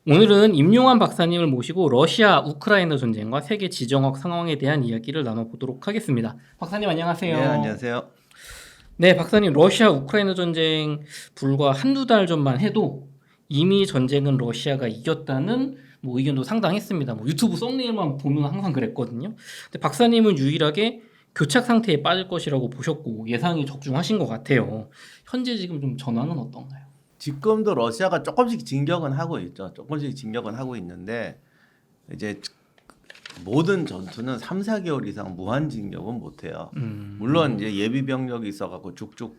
오늘은 임용환 박사님을 모시고 러시아 우크라이나 전쟁과 세계 지정학 상황에 대한 이야기를 나눠보도록 하겠습니다. 박사님 안녕하세요. 예, 안녕하세요. 네, 박사님 러시아 우크라이나 전쟁 불과 한두 달 전만 해도 이미 전쟁은 러시아가 이겼다는 의견도 상당했습니다. 유튜브 썸네일만 보면 항상 그랬거든요. 근데 박사님은 유일하게 교착 상태에 빠질 것이라고 보셨고 예상이 적중하신 것 같아요. 현재 지금 좀 전황은 어떤가요? 지금도 러시아가 조금씩 진격은 하고 있죠. 조금씩 진격은 하고 있는데 이제 모든 전투는 3, 4개월 이상 무한 진격은 못 해요. 물론 이제 예비 병력이 있어 갖고 쭉쭉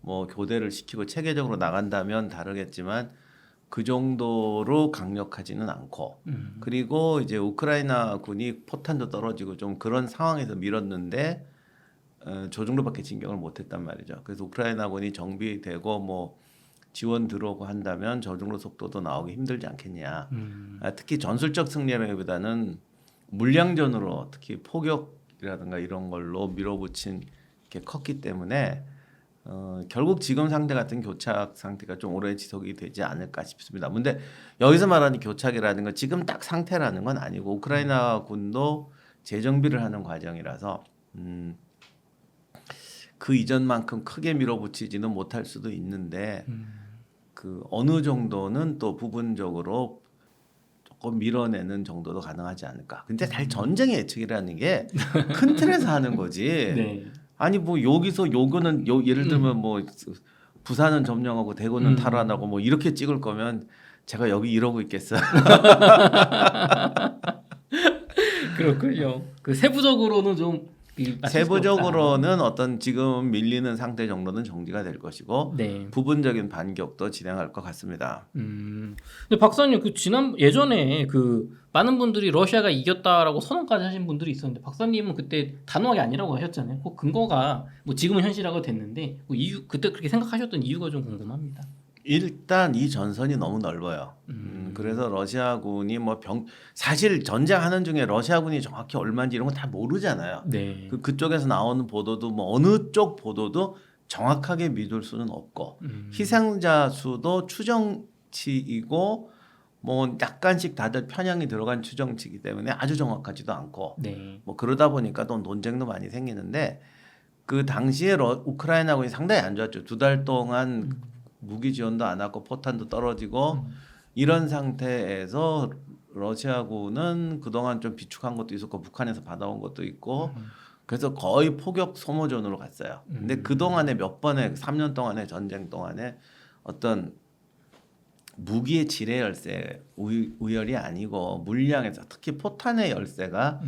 뭐 교대를 시키고 체계적으로 나간다면 다르겠지만 그 정도로 강력하지는 않고 그리고 이제 우크라이나 군이 포탄도 떨어지고 좀 그런 상황에서 밀었는데 저 정도밖에 진격을 못했단 말이죠. 그래서 우크라이나 군이 정비되고 뭐 지원 들어오고 한다면 저 정도 속도도 나오기 힘들지 않겠냐. 특히 전술적 승리라기보다는 물량전으로 특히 포격이라든가 이런 걸로 밀어붙인 게 컸기 때문에 결국 지금 상태 같은 교착 상태가 좀 오래 지속이 되지 않을까 싶습니다. 근데 여기서 말하는 교착이라는 건 지금 딱 상태라는 건 아니고 우크라이나 군도 재정비를 하는 과정이라서 그 이전만큼 크게 밀어붙이지는 못할 수도 있는데 그 어느 정도는 또 부분적으로 조금 밀어내는 정도도 가능하지 않을까. 근데 사실 전쟁의 예측이라는 게 큰 틀에서 하는 거지. 네. 아니 뭐 여기서 요거는 예를 들면 뭐 부산은 점령하고 대구는 탈환하고 뭐 이렇게 찍을 거면 제가 여기 이러고 있겠어요. 그렇군요. 그 세부적으로는 좀 맞출 수 없다. 세부적으로는 어떤 지금 밀리는 상태 정도는 정리가 될 것이고 네. 부분적인 반격도 진행할 것 같습니다. 근데 박사님 그 예전에 그 많은 분들이 러시아가 이겼다라고 선언까지 하신 분들이 있었는데 박사님은 그때 단호하게 아니라고 하셨잖아요. 그 근거가 지금은 현실화가 됐는데 이유 그때 그렇게 생각하셨던 이유가 좀 궁금합니다. 일단 이 전선이 너무 넓어요. 그래서 러시아군이 사실 전쟁하는 중에 러시아군이 정확히 얼마인지 이런 건 다 모르잖아요. 네. 그쪽에서 나오는 보도도 어느 쪽 보도도 정확하게 믿을 수는 없고 희생자 수도 추정치이고 뭐 약간씩 다들 편향이 들어간 추정치이기 때문에 아주 정확하지도 않고 네. 그러다 보니까 또 논쟁도 많이 생기는데 그 당시에 우크라이나군이 상당히 안 좋았죠. 2달 동안 무기 지원도 안 하고 포탄도 떨어지고 이런 상태에서 러시아군은 그동안 좀 비축한 것도 있었고 북한에서 받아온 것도 있고 그래서 거의 포격 소모전으로 갔어요. 근데 그동안에 몇 번의 3년 동안의 전쟁 동안에 어떤 무기의 질의 열세 우열이 아니고 물량에서 특히 포탄의 열세가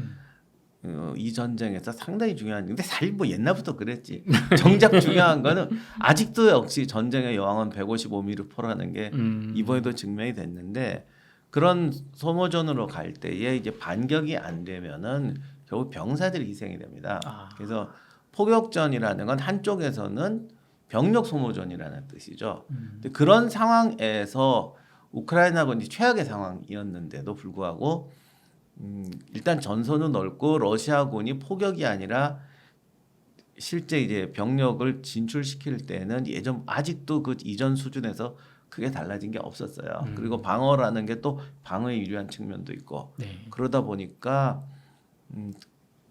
이 전쟁에서 상당히 중요한. 근데 사실 옛날부터 그랬지. 정작 중요한 거는 아직도 역시 전쟁의 여왕은 155mm4라는 게 이번에도 증명이 됐는데 그런 소모전으로 갈 때에 이제 반격이 안 되면은 결국 병사들이 희생이 됩니다. 그래서 포격전이라는 건 한쪽에서는 병력 소모전이라는 뜻이죠. 근데 그런 상황에서 우크라이나군이 최악의 상황이었는데도 불구하고 일단 전선은 넓고 러시아군이 포격이 아니라 실제 이제 병력을 진출시킬 때는 아직도 그 이전 수준에서 크게 달라진 게 없었어요. 그리고 방어라는 게 또 방어에 유리한 측면도 있고 네. 그러다 보니까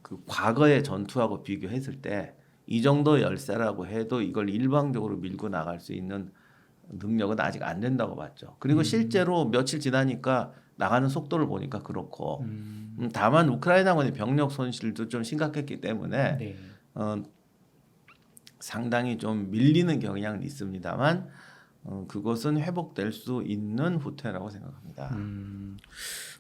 그 과거의 전투하고 비교했을 때 이 정도 열세라고 해도 이걸 일방적으로 밀고 나갈 수 있는 능력은 아직 안 된다고 봤죠. 그리고 실제로 며칠 지나니까 나가는 속도를 보니까 그렇고 다만 우크라이나군의 병력 손실도 좀 심각했기 때문에 네. 상당히 좀 밀리는 경향은 있습니다만 그것은 회복될 수 있는 후퇴라고 생각합니다.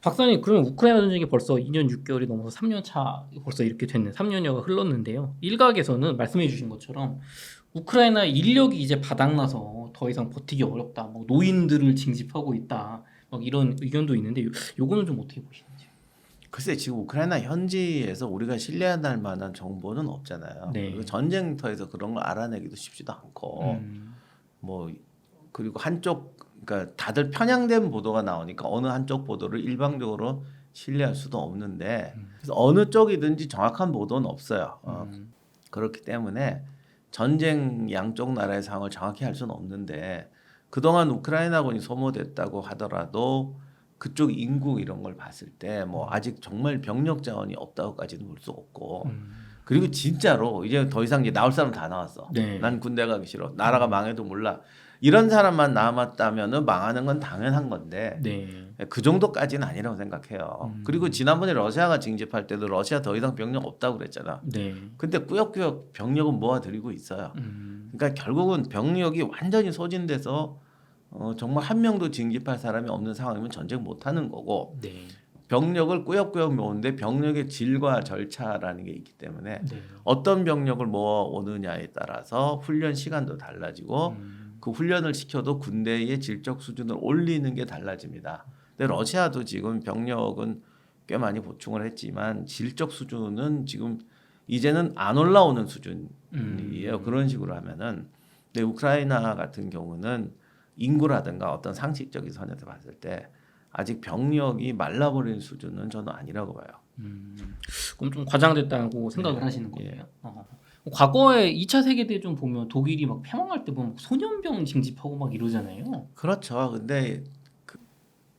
박사님 그러면 우크라이나 전쟁이 벌써 2년 6개월이 넘어서 3년 차 벌써 이렇게 됐네. 3년여가 흘렀는데요. 일각에서는 말씀해 주신 것처럼 우크라이나 인력이 이제 바닥나서 더 이상 버티기 어렵다. 노인들을 징집하고 있다. 이런 의견도 있는데 요거는 좀 어떻게 보시는지. 글쎄 지금 우크라이나 현지에서 우리가 신뢰할 만한 정보는 없잖아요. 네. 그리고 전쟁터에서 그런 걸 알아내기도 쉽지도 않고 그리고 그러니까 다들 편향된 보도가 나오니까 어느 한쪽 보도를 일방적으로 신뢰할 수도 없는데 그래서 어느 쪽이든지 정확한 보도는 없어요. 그렇기 때문에 전쟁 양쪽 나라의 상황을 정확히 할 수는 없는데 그동안 우크라이나군이 소모됐다고 하더라도 그쪽 인구 이런 걸 봤을 때 뭐 아직 정말 병력 자원이 없다고까지는 볼 수 없고 그리고 진짜로 이제 더 이상 이제 나올 사람 다 나왔어. 네. 난 군대 가기 싫어. 나라가 망해도 몰라. 이런 사람만 남았다면은 망하는 건 당연한 건데 네. 그 정도까지는 아니라고 생각해요. 그리고 지난번에 러시아가 징집할 때도 러시아 더 이상 병력 없다고 그랬잖아. 네. 근데 꾸역꾸역 병력은 모아들이고 있어요. 그러니까 결국은 병력이 완전히 소진돼서 정말 한 명도 징집할 사람이 없는 상황이면 전쟁 못하는 거고 네. 병력을 꾸역꾸역 모으는데 병력의 질과 절차라는 게 있기 때문에 네. 어떤 병력을 모아오느냐에 따라서 훈련 시간도 달라지고 그 훈련을 시켜도 군대의 질적 수준을 올리는 게 달라집니다. 근데 러시아도 지금 병력은 꽤 많이 보충을 했지만 질적 수준은 지금 이제는 안 올라오는 수준이에요. 그런 식으로 하면은. 근데 우크라이나 같은 경우는 인구라든가 어떤 상식적인 선에서 봤을 때 아직 병력이 말라버린 수준은 저는 아니라고 봐요. 그럼 좀 과장됐다고 생각을 하시는 거예요. 과거에 2차 세계대전 보면 독일이 막 패망할 때 보면 소년병 징집하고 막 이러잖아요. 그렇죠. 근데 그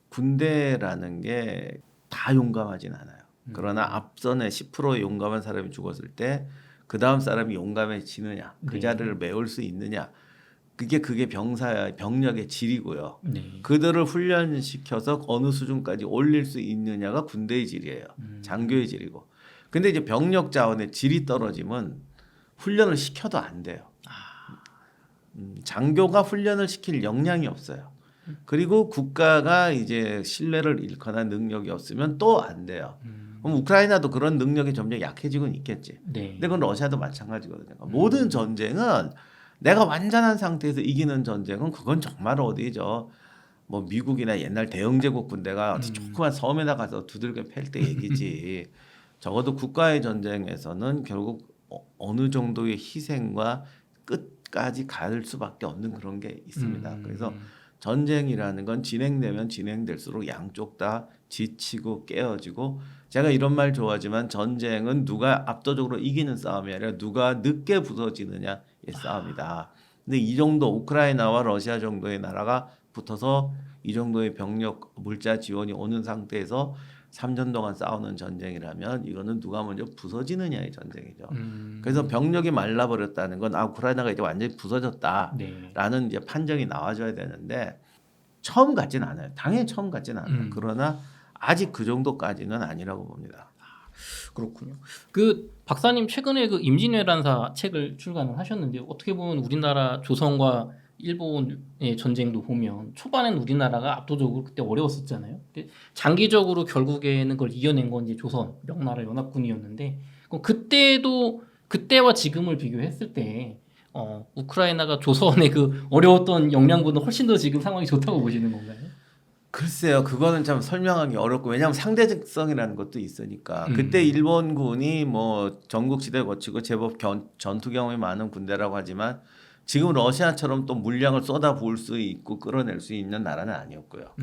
군대라는 게 다 용감하진 않아요. 그러나 앞선에 10%의 용감한 사람이 죽었을 때 그 다음 사람이 용감해지느냐, 그 네. 자리를 메울 수 있느냐, 그게 병력의 질이고요. 네. 그들을 훈련시켜서 어느 수준까지 올릴 수 있느냐가 군대의 질이에요. 장교의 질이고. 근데 이제 병력 자원의 질이 떨어지면 훈련을 시켜도 안 돼요. 장교가 훈련을 시킬 역량이 없어요. 그리고 국가가 이제 신뢰를 잃거나 능력이 없으면 또 안 돼요. 그럼 우크라이나도 그런 능력이 점점 약해지고는 있겠지. 네. 근데 그건 러시아도 마찬가지거든요. 모든 전쟁은 내가 완전한 상태에서 이기는 전쟁은 그건 정말 어디죠. 뭐 미국이나 옛날 대영제국 군대가 조그만 섬에다 가서 두들겨 팰 때 얘기지. 적어도 국가의 전쟁에서는 결국 어느 정도의 희생과 끝까지 갈 수밖에 없는 그런 게 있습니다. 그래서 전쟁이라는 건 진행되면 진행될수록 양쪽 다 지치고 깨어지고 제가 이런 말 좋아하지만 전쟁은 누가 압도적으로 이기는 싸움이 아니라 누가 늦게 부서지느냐의 싸움이다. 근데 이 정도 우크라이나와 러시아 정도의 나라가 붙어서 이 정도의 병력 물자 지원이 오는 상태에서 3년 동안 싸우는 전쟁이라면 이거는 누가 먼저 부서지느냐의 전쟁이죠. 그래서 병력이 말라버렸다는 건 우크라이나가 이제 완전히 부서졌다라는 네. 이제 판정이 나와줘야 되는데 처음 같진 않아요. 당연히 처음 같진 않아요. 그러나 아직 그 정도까지는 아니라고 봅니다. 그렇군요. 그 박사님 최근에 그 임진왜란사 책을 출간을 하셨는데 어떻게 보면 우리나라 조선과 일본의 전쟁도 보면 초반엔 우리나라가 압도적으로 그때 어려웠었잖아요. 근데 장기적으로 결국에는 그걸 이겨낸 건 이제 조선 명나라 연합군이었는데 그럼 그때와 지금을 비교했을 때 우크라이나가 조선의 그 어려웠던 역량보다 훨씬 더 지금 상황이 좋다고 보시는 건가요? 글쎄요, 그거는 참 설명하기 어렵고 왜냐하면 상대적성이라는 것도 있으니까 그때 일본군이 뭐 전국시대 거치고 제법 전투 경험이 많은 군대라고 하지만 지금 러시아처럼 또 물량을 쏟아부을 수 있고 끌어낼 수 있는 나라는 아니었고요.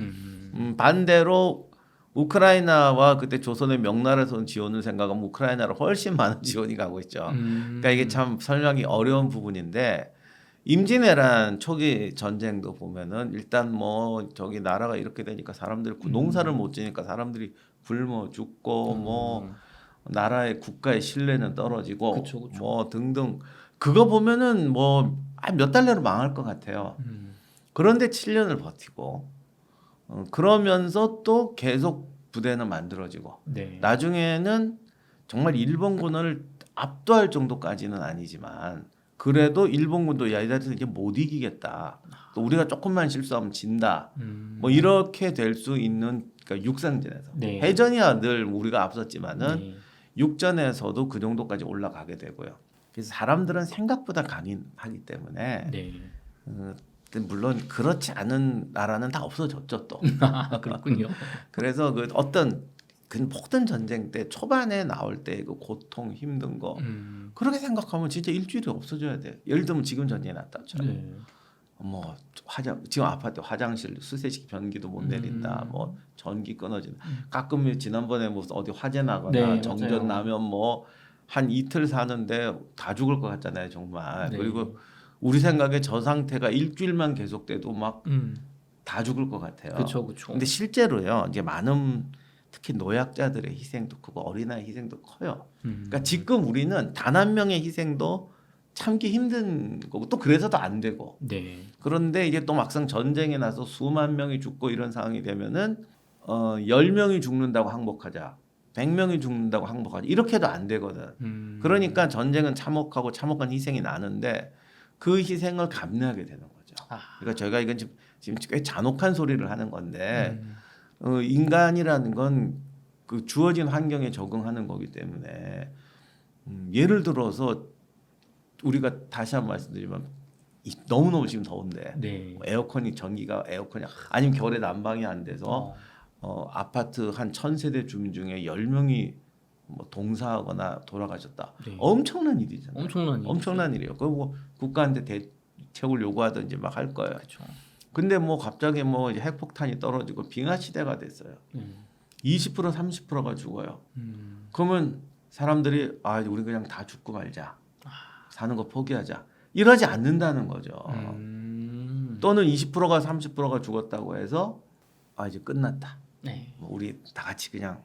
반대로 우크라이나와 그때 조선의 명나라에서 온 지원을 생각하면 우크라이나로 훨씬 많은 지원이 가고 있죠. 그러니까 이게 참 설명이 어려운 부분인데 임진왜란 초기 전쟁도 보면은 일단 뭐 저기 나라가 이렇게 되니까 사람들이 농사를 못 지니까 사람들이 굶어 죽고 뭐 나라의 국가의 신뢰는 떨어지고 그쵸, 그쵸. 뭐 등등 그거 보면은 뭐 몇 달 내로 망할 것 같아요. 그런데 7년을 버티고 그러면서 또 계속 부대는 만들어지고 네. 나중에는 정말 일본군을 압도할 정도까지는 아니지만 그래도 일본군도 야 이들한테 이제 못 이기겠다. 또 우리가 조금만 실수하면 진다. 뭐 이렇게 될 수 있는 그러니까 육상전에서 네. 해전이야 늘 우리가 앞섰지만은 네. 육전에서도 그 정도까지 올라가게 되고요. 그래서 사람들은 생각보다 강인하기 때문에 네. 근데 물론 그렇지 않은 나라는 다 없어졌죠 또. 그렇군요. 그래서 그 어떤 그 모든 전쟁 때 초반에 나올 때 그 고통 힘든 거 그렇게 생각하면 진짜 일주일이 없어져야 돼. 예를 들면 지금 전쟁이 났다처럼 네. 뭐 지금 아파트 화장실 수세식 변기도 못 내린다. 뭐 전기 끊어진다. 가끔 지난번에 무슨 어디 화재 나거나 네, 정전 맞아요. 나면 뭐 한 이틀 사는데 다 죽을 것 같잖아요 정말. 네. 그리고 우리 생각에 저 상태가 일주일만 계속돼도 막 다 죽을 것 같아요. 그렇죠, 그렇죠. 근데 실제로요, 이제 많은 특히 노약자들의 희생도 크고 어린아이 희생도 커요. 그러니까 지금 우리는 단 한 명의 희생도 참기 힘든 거고 또 그래서도 안 되고. 네. 그런데 이제 또 막상 전쟁에 나서 수만 명이 죽고 이런 상황이 되면은 10명이 죽는다고 항복하자. 100명이 죽는다고 항복하자. 이렇게도 안 되거든. 그러니까 전쟁은 참혹하고 참혹한 희생이 나는데 그 희생을 감내하게 되는 거죠. 그러니까 저희가 이건 지금 꽤 잔혹한 소리를 하는 건데 인간이라는 건 그 주어진 환경에 적응하는 거기 때문에 예를 들어서 우리가 다시 한번 말씀드리면 너무너무 지금 더운데 네. 전기가 에어컨이 아니면 겨울에 난방이 안 돼서 아파트 한 1000세대 주민 중에 10명이 뭐 동사하거나 돌아가셨다. 네. 엄청난 일이잖아요. 엄청난 일이에요. 그리고 국가한테 대책을 요구하든지 막 할 거예요. 그렇죠. 근데 뭐 갑자기 뭐 이제 핵폭탄이 떨어지고 빙하 시대가 됐어요. 20% 30%가 죽어요. 그러면 사람들이 우리 그냥 다 죽고 말자. 사는 거 포기하자. 이러지 않는다는 거죠. 또는 20%가 30%가 죽었다고 해서 이제 끝났다. 네. 뭐 우리 다 같이 그냥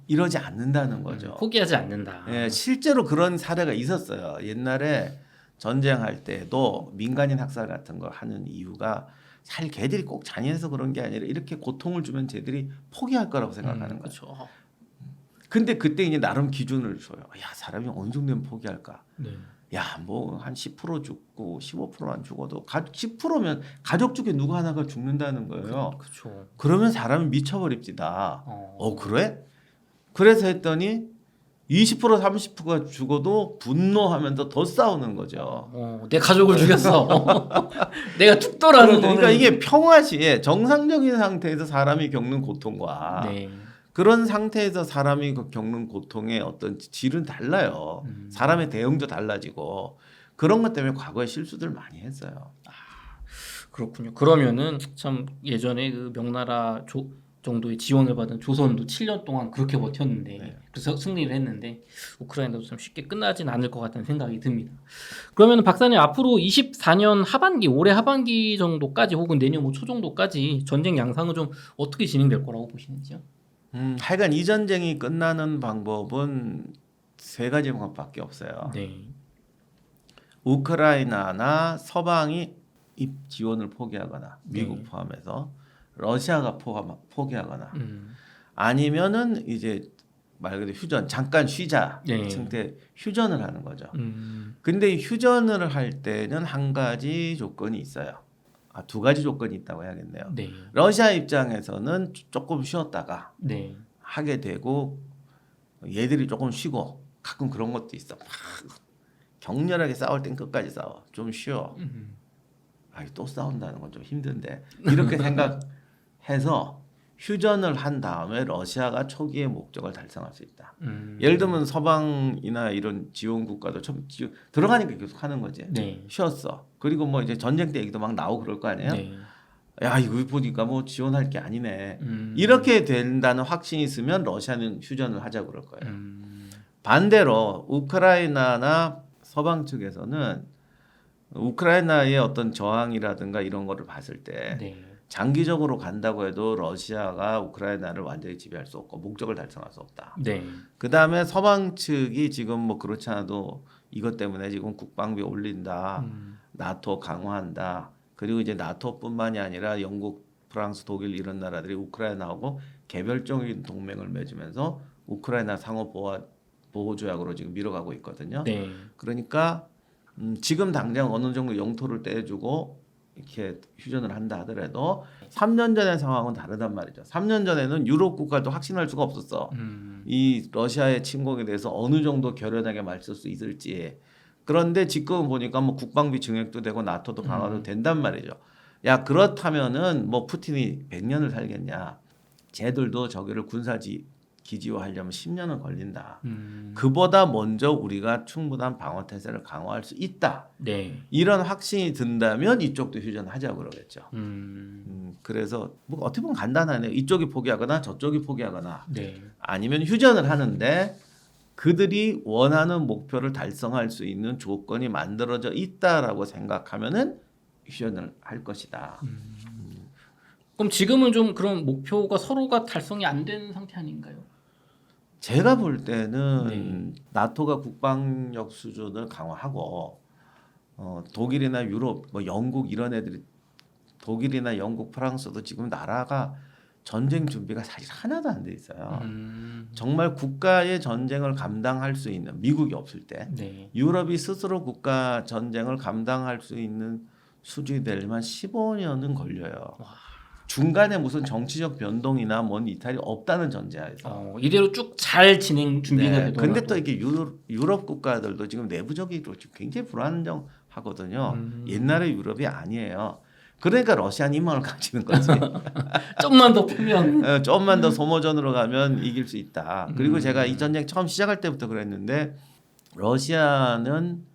이러지 않는다는 거죠. 포기하지 않는다. 예, 실제로 그런 사례가 있었어요. 옛날에 전쟁할 때도 민간인 학살 같은 걸 하는 이유가 사실 걔들이 꼭 잔인해서 그런 게 아니라 이렇게 고통을 주면 쟤들이 포기할 거라고 생각하는 거죠. 그렇죠. 근데 그때 이제 나름 기준을 줘요. 야, 사람이 어느 정도면 포기할까? 네. 야, 뭐 한 10% 죽고 15%만 죽어도 10%면 가족 중에 누구 하나가 죽는다는 거예요. 그렇죠. 그러면 사람이 미쳐버립니다. 그래? 그래서 했더니 20% 30%가 죽어도 분노하면서 더 싸우는 거죠. 내 가족을 죽였어. 내가 죽더라도. 그러니까 이게 평화 시에 정상적인 상태에서 사람이 겪는 고통과 네. 그런 상태에서 사람이 겪는 고통의 어떤 질은 달라요. 사람의 대응도 달라지고 그런 것 때문에 과거에 실수들 많이 했어요. 그렇군요. 그러면은 참 예전에 그 명나라 정도의 지원을 받은 조선도 7년 동안 그렇게 버텼는데 네. 그래서 승리를 했는데 우크라이나도 참 쉽게 끝나진 않을 것 같다는 생각이 듭니다. 그러면 박사님 앞으로 24년 하반기 올해 하반기 정도까지 혹은 내년 뭐 초 정도까지 전쟁 양상은 좀 어떻게 진행될 거라고 보시는지요? 하여간 이 전쟁이 끝나는 방법은 세 가지 방법밖에 없어요. 네. 우크라이나나 서방이 입 지원을 포기하거나 미국 네. 포함해서 러시아가 포기하거나 아니면은 이제 말 그대로 휴전 잠깐 쉬자 네. 상태 휴전을 하는 거죠. 근데 휴전을 할 때는 한 가지 조건이 있어요. 두 가지 조건이 있다고 해야겠네요. 네. 러시아 입장에서는 조금 쉬었다가 네. 하게 되고 얘들이 조금 쉬고 가끔 그런 것도 있어. 막 격렬하게 싸울 땐 끝까지 싸워. 좀 쉬어. 또 싸운다는 건 좀 힘든데 이렇게 생각해서 휴전을 한 다음에 러시아가 초기의 목적을 달성할 수 있다. 예를 들면 서방이나 이런 지원 국가도 들어가니까 계속 하는 거지. 네. 쉬었어. 그리고 뭐 이제 전쟁 때 얘기도 막 나오고 그럴 거 아니에요. 네. 야, 이거 보니까 뭐 지원할 게 아니네. 이렇게 된다는 확신이 있으면 러시아는 휴전을 하자 그럴 거예요. 반대로 우크라이나나 서방 측에서는 우크라이나의 어떤 저항이라든가 이런 거를 봤을 때 네. 장기적으로 간다고 해도 러시아가 우크라이나를 완전히 지배할 수 없고 목적을 달성할 수 없다. 네. 그 다음에 서방 측이 지금 뭐 그렇지 않아도 이것 때문에 지금 국방비 올린다, 나토 강화한다. 그리고 이제 나토뿐만이 아니라 영국, 프랑스, 독일 이런 나라들이 우크라이나하고 개별적인 동맹을 맺으면서 우크라이나 상호 보호 조약으로 지금 밀어가고 있거든요. 네. 그러니까 지금 당장 어느 정도 영토를 떼주고 이렇게 휴전을 한다 하더라도 3년 전의 상황은 다르단 말이죠. 3년 전에는 유럽 국가도 확신할 수가 없었어. 이 러시아의 침공에 대해서 어느 정도 결연하게 맞설 수 있을지. 그런데 지금 보니까 뭐 국방비 증액도 되고 나토도 강화도 된단 말이죠. 야, 그렇다면은 뭐 푸틴이 100년을 살겠냐? 쟤들도 저기를 기지화하려면 10년은 걸린다. 그보다 먼저 우리가 충분한 방어 태세를 강화할 수 있다. 네. 이런 확신이 든다면 이쪽도 휴전하자고 그러겠죠. 그래서 뭐 어떻게 보면 간단하네요. 이쪽이 포기하거나 저쪽이 포기하거나 네. 아니면 휴전을 하는데 그들이 원하는 목표를 달성할 수 있는 조건이 만들어져 있다라고 생각하면은 휴전을 할 것이다. 그럼 지금은 좀 그런 목표가 서로가 달성이 안 된 상태 아닌가요? 제가 볼 때는 네. 나토가 국방력 수준을 강화하고 독일이나 유럽, 뭐 영국 이런 애들이 독일이나 영국, 프랑스도 지금 나라가 전쟁 준비가 사실 하나도 안 돼 있어요. 정말 국가의 전쟁을 감당할 수 있는 미국이 없을 때 네. 유럽이 스스로 국가 전쟁을 감당할 수 있는 수준이 되려면 15년은 걸려요. 와. 중간에 무슨 정치적 변동이나 뭔 이탈이 없다는 전제하에서. 이대로 쭉 잘 진행 준비가 네. 되더라도. 근데 또 이게 유럽 국가들도 지금 내부적으로 지금 굉장히 불안정하거든요. 옛날의 유럽이 아니에요. 그러니까 러시아는 희망을 가지는 거지. 좀만 더 펴면. 조금만 더 소모전으로 가면 이길 수 있다. 그리고 제가 이 전쟁 처음 시작할 때부터 그랬는데 러시아는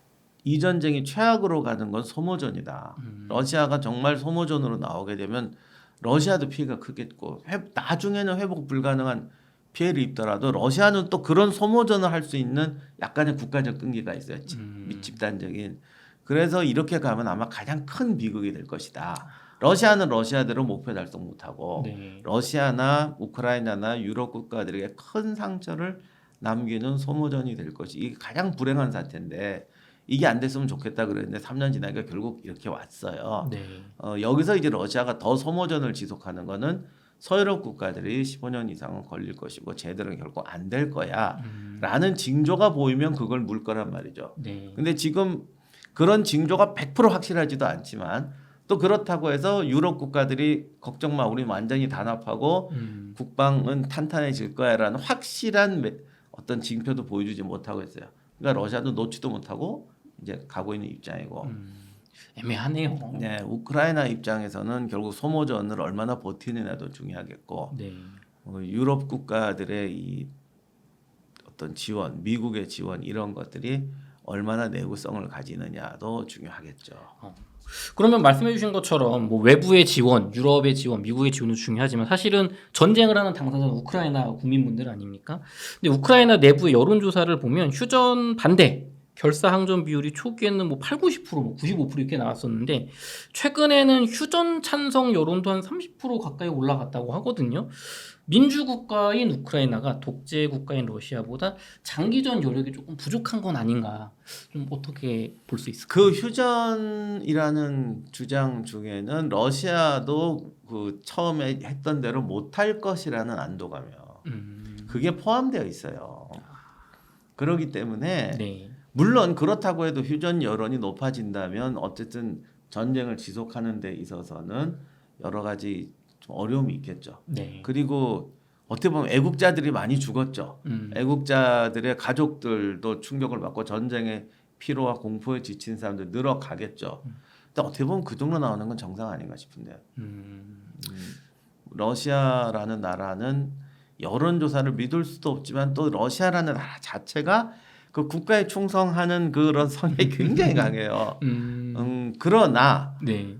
이 전쟁이 최악으로 가는 건 소모전이다. 러시아가 정말 소모전으로 나오게 되면 러시아도 피해가 크겠고 나중에는 회복 불가능한 피해를 입더라도 러시아는 또 그런 소모전을 할 수 있는 약간의 국가적 끈기가 있어요. 집단적인. 그래서 이렇게 가면 아마 가장 큰 비극이 될 것이다. 러시아는 러시아대로 목표 달성 못하고 네. 러시아나 우크라이나나 유럽 국가들에게 큰 상처를 남기는 소모전이 될 것이 이게 가장 불행한 사태인데 이게 안 됐으면 좋겠다 그랬는데 3년 지나니까 결국 이렇게 왔어요. 네. 여기서 이제 러시아가 더 소모전을 지속하는 거는 서유럽 국가들이 15년 이상은 걸릴 것이고 제대로 결국 안 될 거야 라는 징조가 보이면 그걸 물 거란 말이죠. 네. 근데 지금 그런 징조가 100% 확실하지도 않지만 또 그렇다고 해서 유럽 국가들이 걱정 마 우리 완전히 단합하고 국방은 탄탄해질 거야라는 확실한 어떤 징표도 보여주지 못하고 있어요. 그러니까 러시아도 놓지도 못하고 이제 가고 있는 입장이고 애매하네요. 네, 우크라이나 입장에서는 결국 소모전을 얼마나 버티느냐도 중요하겠고 네. 유럽 국가들의 이 어떤 지원, 미국의 지원 이런 것들이 얼마나 내구성을 가지느냐도 중요하겠죠. 그러면 말씀해 주신 것처럼 뭐 외부의 지원, 유럽의 지원, 미국의 지원도 중요하지만 사실은 전쟁을 하는 당사자는 우크라이나 국민분들 아닙니까? 근데 우크라이나 내부의 여론조사를 보면 휴전 반대, 결사 항전 비율이 초기에는 뭐 8, 90%, 뭐 95% 이렇게 나왔었는데 최근에는 휴전 찬성 여론도 한 30% 가까이 올라갔다고 하거든요. 민주국가인 우크라이나가 독재 국가인 러시아보다 장기전 여력이 조금 부족한 건 아닌가? 좀 어떻게 볼 수 있을까요? 그 휴전이라는 주장 중에는 러시아도 그 처음에 했던 대로 못할 것이라는 안도감이요. 그게 포함되어 있어요. 그렇기 때문에 네. 물론 그렇다고 해도 휴전 여론이 높아진다면 어쨌든 전쟁을 지속하는 데 있어서는 여러 가지 좀 어려움이 있겠죠. 네. 그리고 어떻게 보면 애국자들이 많이 죽었죠. 애국자들의 가족들도 충격을 받고 전쟁의 피로와 공포에 지친 사람들 늘어가겠죠. 근데 어떻게 보면 그 정도 나오는 건 정상 아닌가 싶은데요. 러시아라는 나라는 여론조사를 믿을 수도 없지만 또 러시아라는 나라 자체가 그 국가에 충성하는 그런 성향이 굉장히 강해요. 그러나 네.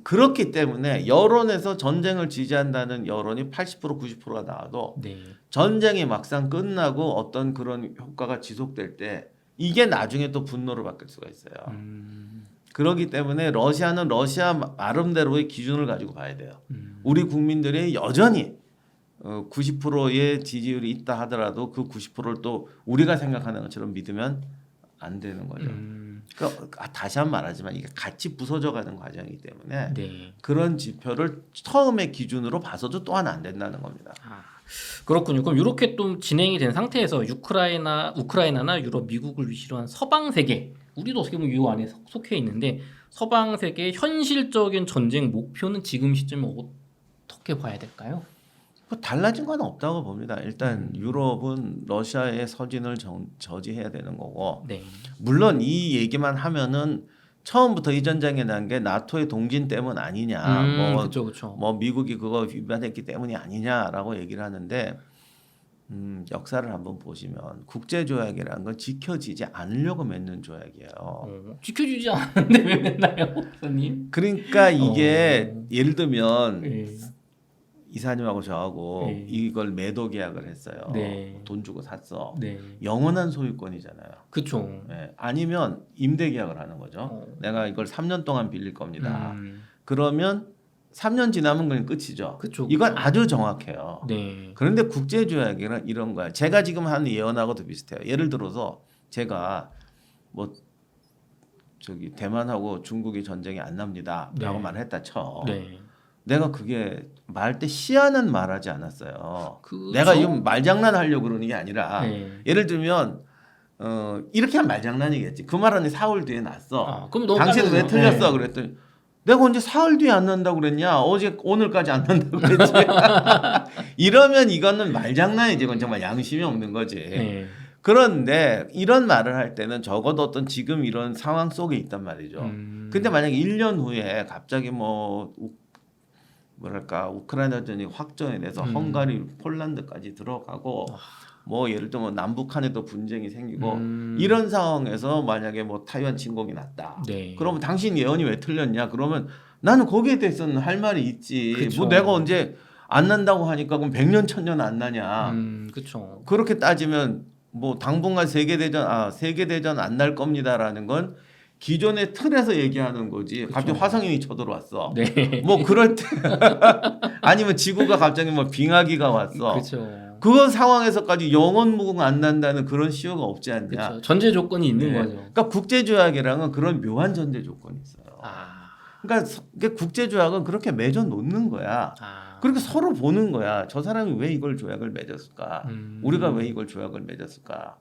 그렇기 때문에 여론에서 전쟁을 지지한다는 여론이 80% 90%가 나와도 네. 전쟁이 막상 끝나고 어떤 그런 효과가 지속될 때 이게 나중에 또 분노로 바뀔 수가 있어요. 그렇기 때문에 러시아는 러시아 나름대로의 기준을 가지고 봐야 돼요. 우리 국민들이 여전히 90%의 지지율이 있다 하더라도 그 90%를 또 우리가 생각하는 것처럼 믿으면 안 되는 거죠. 그러니까 다시 한번 말하지만 이게 같이 부서져가는 과정이기 때문에 네. 그런 지표를 처음에 기준으로 봐서도 또한 안 된다는 겁니다. 그렇군요. 그럼 이렇게 또 진행이 된 상태에서 우크라이나나 유럽, 미국을 위시로 한 서방 세계, 우리도 어떻게 보면 이 안에 속해 있는데 서방 세계의 현실적인 전쟁 목표는 지금 시점에 어떻게 봐야 될까요? 뭐 달라진 건 없다고 봅니다. 일단 유럽은 러시아의 서진을 저지해야 되는 거고 네. 물론 이 얘기만 하면은 처음부터 이 전쟁에 난 게 나토의 동진 때문 아니냐, 그렇죠. 뭐 미국이 그거 위반했기 때문이 아니냐라고 얘기를 하는데 역사를 한번 보시면 국제 조약이라는 건 지켜지지 않으려고 맺는 조약이에요. 지켜주지 않는데 왜 맨나요, 선생님? 그러니까 이게 예를 들면 네. 이사님하고 저하고 네. 이걸 매도 계약을 했어요. 네. 돈 주고 샀어. 네. 영원한 소유권이잖아요. 그렇죠. 네. 아니면 임대 계약을 하는 거죠. 내가 이걸 3년 동안 빌릴 겁니다. 그러면 3년 지나면 그냥 끝이죠. 그쵸, 이건 그쵸. 아주 정확해요. 네. 그런데 국제조약이란 이런 거야. 제가 지금 하는 예언하고도 비슷해요. 예를 들어서 제가 뭐 저기 대만하고 중국이 전쟁이 안 납니다라고 네. 말했다 쳐. 네. 내가 그게 말 때 시야는 말하지 않았어요. 그쵸? 내가 지금 말장난하려고 그러는 게 아니라 네. 예를 들면 이렇게 하면 말장난이겠지. 그 말은 사흘 뒤에 났어. 아, 그럼 너무 당신은 왜 빠르네요. 틀렸어? 네. 그랬더니 내가 언제 사흘 뒤에 안 난다고 그랬냐? 어제 오늘까지 안 난다고 그랬지. 이러면 이거는 말장난이지. 이건 정말 양심이 없는 거지. 네. 그런데 이런 말을 할 때는 적어도 어떤 지금 이런 상황 속에 있단 말이죠. 근데 만약에 1년 후에 갑자기 뭐랄까 우크라이나전이 확전이 돼서 헝가리, 폴란드까지 들어가고 뭐 예를 들면 남북한에도 분쟁이 생기고 이런 상황에서 만약에 뭐 타이완 침공이 났다. 네. 그러면 당신 예언이 왜 틀렸냐? 그러면 나는 거기에 대해서는 할 말이 있지. 그쵸. 뭐 내가 언제 안 난다고 하니까 그럼 100년 1000년 안 나냐? 그렇죠. 그렇게 따지면 뭐 당분간 세계대전 안 날 겁니다라는 건 기존의 틀에서 얘기하는 거지. 갑자기 그쵸. 화성인이 쳐들어왔어. 네. 뭐 그럴 때 아니면 지구가 갑자기 뭐 빙하기가 왔어. 그렇죠. 그 상황에서까지 영원 무궁 안 난다는 그런 시효가 없지 않냐. 그렇죠. 전제 조건이 있는 네. 거죠. 그러니까 국제조약이랑은 그런 묘한 전제 조건이 있어요. 아. 그러니까 국제조약은 그렇게 맺어 놓는 거야. 아. 그렇게 서로 보는 거야. 저 사람이 왜 이걸 조약을 맺었을까? 우리가 왜 이걸 조약을 맺었을까?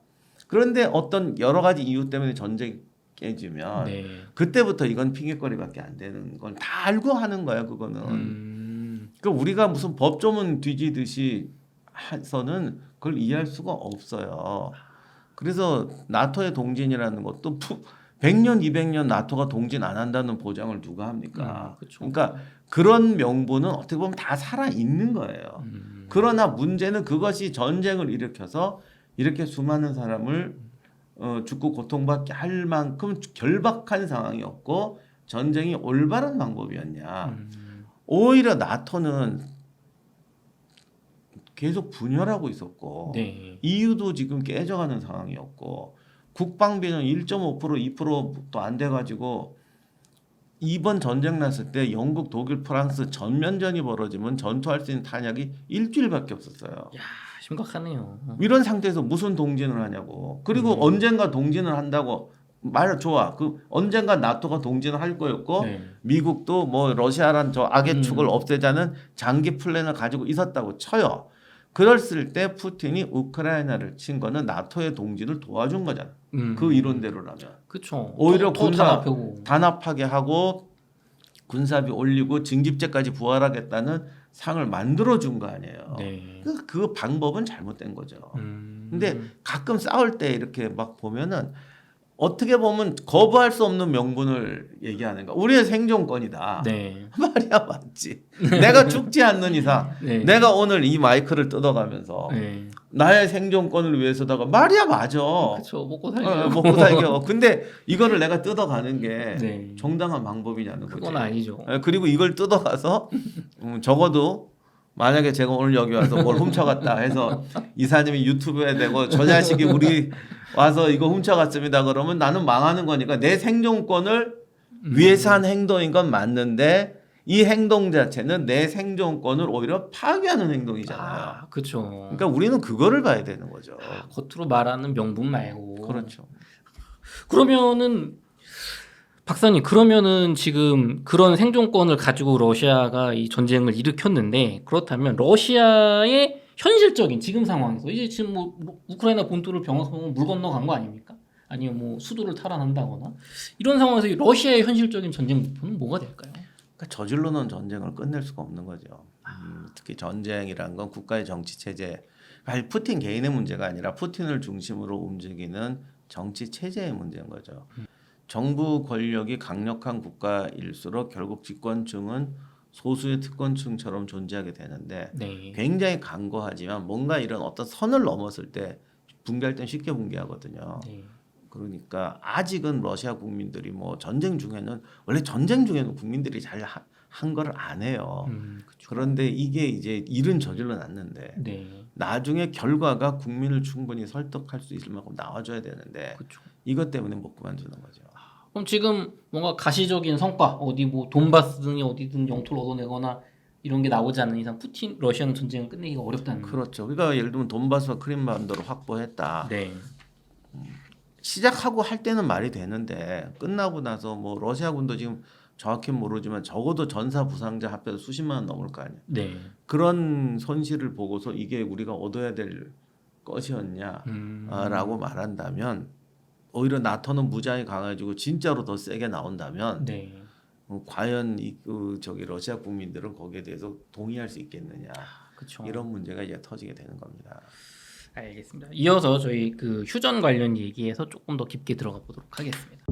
그런데 어떤 여러 가지 이유 때문에 전쟁이 깨지면 네. 그때부터 이건 핑계거리밖에 안 되는 건 다 알고 하는 거야. 그거는. 그러니까 우리가 무슨 법조문 뒤지듯이 해서는 그걸 이해할 수가 없어요. 그래서 나토의 동진이라는 것도 100년, 200년 나토가 동진 안 한다는 보장을 누가 합니까? 그쵸. 그러니까 그런 명분은 어떻게 보면 다 살아 있는 거예요. 그러나 문제는 그것이 전쟁을 일으켜서 이렇게 수많은 사람을 죽고 고통받게 할 만큼 결박한 상황이었고 전쟁이 올바른 방법이었냐. 오히려 나토는 계속 분열하고 있었고 네. EU도 지금 깨져가는 상황이었고 국방비는 1.5% 2%도 안 돼가지고 이번 전쟁 났을 때 영국, 독일, 프랑스 전면전이 벌어지면 전투할 수 있는 탄약이 일주일밖에 없었어요. 야, 심각하네요. 이런 상태에서 무슨 동진을 하냐고. 그리고 언젠가 동진을 한다고 말 좋아. 그 언젠가 나토가 동진을 할 거였고 네. 미국도 뭐 러시아란 저 악의 축을 없애자는 장기 플랜을 가지고 있었다고 쳐요. 그랬을 때 푸틴이 우크라이나를 친 거는 나토의 동진을 도와준 거잖아. 그 이론대로라면. 그렇죠. 오히려 군사 단합하고. 단합하게 하고 군사비 올리고 징집제까지 부활하겠다는 상을 만들어 준 거 아니에요. 네. 그 방법은 잘못된 거죠. 음. 근데 가끔 싸울 때 이렇게 막 보면은 어떻게 보면 거부할 수 없는 명분을 얘기하는 거야. 우리의 생존권이다. 네. 말이야 맞지. 내가 죽지 않는 이상 네. 내가 오늘 이 마이크를 뜯어가면서 네. 나의 생존권을 위해서다가 말이야 맞아. 그렇죠. 먹고 살죠. 먹고 살겨. 근데 이거를 내가 뜯어가는 게 네. 정당한 방법이냐는 거지. 그건 아니죠. 그리고 이걸 뜯어가서 적어도 만약에 제가 오늘 여기 와서 뭘 훔쳐갔다 해서 이사님이 유튜브에 대고 저 자식이 우리 와서 이거 훔쳐갔습니다 그러면 나는 망하는 거니까 내 생존권을 위해서 한 행동인 건 맞는데 이 행동 자체는 내 생존권을 오히려 파괴하는 행동이잖아요. 아, 그렇죠. 그러니까 우리는 그거를 봐야 되는 거죠. 겉으로 말하는 명분 말고. 그렇죠. 그러면은 박사님, 그러면은 지금 그런 생존권을 가지고 러시아가 이 전쟁을 일으켰는데 그렇다면 러시아의 현실적인 지금 상황에서 이제 지금 뭐 우크라이나 본토를 병합하면 물 건너간 거 아닙니까? 아니면 뭐 수도를 탈환한다거나 이런 상황에서 이 러시아의 현실적인 전쟁 목표는 뭐가 될까요? 그러니까 저질러놓은 전쟁을 끝낼 수가 없는 거죠. 특히 전쟁이란 건 국가의 정치 체제, 아니, 푸틴 개인의 문제가 아니라 푸틴을 중심으로 움직이는 정치 체제의 문제인 거죠. 정부 권력이 강력한 국가일수록 결국 집권층은 소수의 특권층처럼 존재하게 되는데 네. 굉장히 강고하지만 뭔가 이런 어떤 선을 넘었을 때 붕괴할 땐 쉽게 붕괴하거든요. 네. 그러니까 아직은 러시아 국민들이 뭐 전쟁 중에는 원래 전쟁 중에는 국민들이 잘 한 걸 안 해요. 그쵸. 그런데 이게 이제 일은 저질러 놨는데 네. 나중에 결과가 국민을 충분히 설득할 수 있을 만큼 나와줘야 되는데 그렇죠. 이것 때문에 못 그만두는 거죠. 그럼 지금 뭔가 가시적인 성과 어디 뭐 돈바스 등이 어디든 영토를 얻어내거나 이런 게 나오지 않는 이상 푸틴 러시아는 전쟁을 끝내기가 어렵다는 거죠. 그렇죠. 그러니까 예를 들면 돈바스와 크림반도를 확보했다. 네. 시작하고 할 때는 말이 되는데 끝나고 나서 뭐 러시아군도 지금 정확히 모르지만 적어도 전사 부상자 합해서 수십만 원 넘을 거 아니에요. 네. 그런 손실을 보고서 이게 우리가 얻어야 될 것이었냐라고 말한다면 오히려 나토는 무장이 강해지고 진짜로 더 세게 나온다면 네. 과연 저기 러시아 국민들은 거기에 대해서 동의할 수 있겠느냐 그렇죠. 이런 문제가 이제 터지게 되는 겁니다. 알겠습니다. 이어서 저희 그 휴전 관련 얘기에서 조금 더 깊게 들어가 보도록 하겠습니다.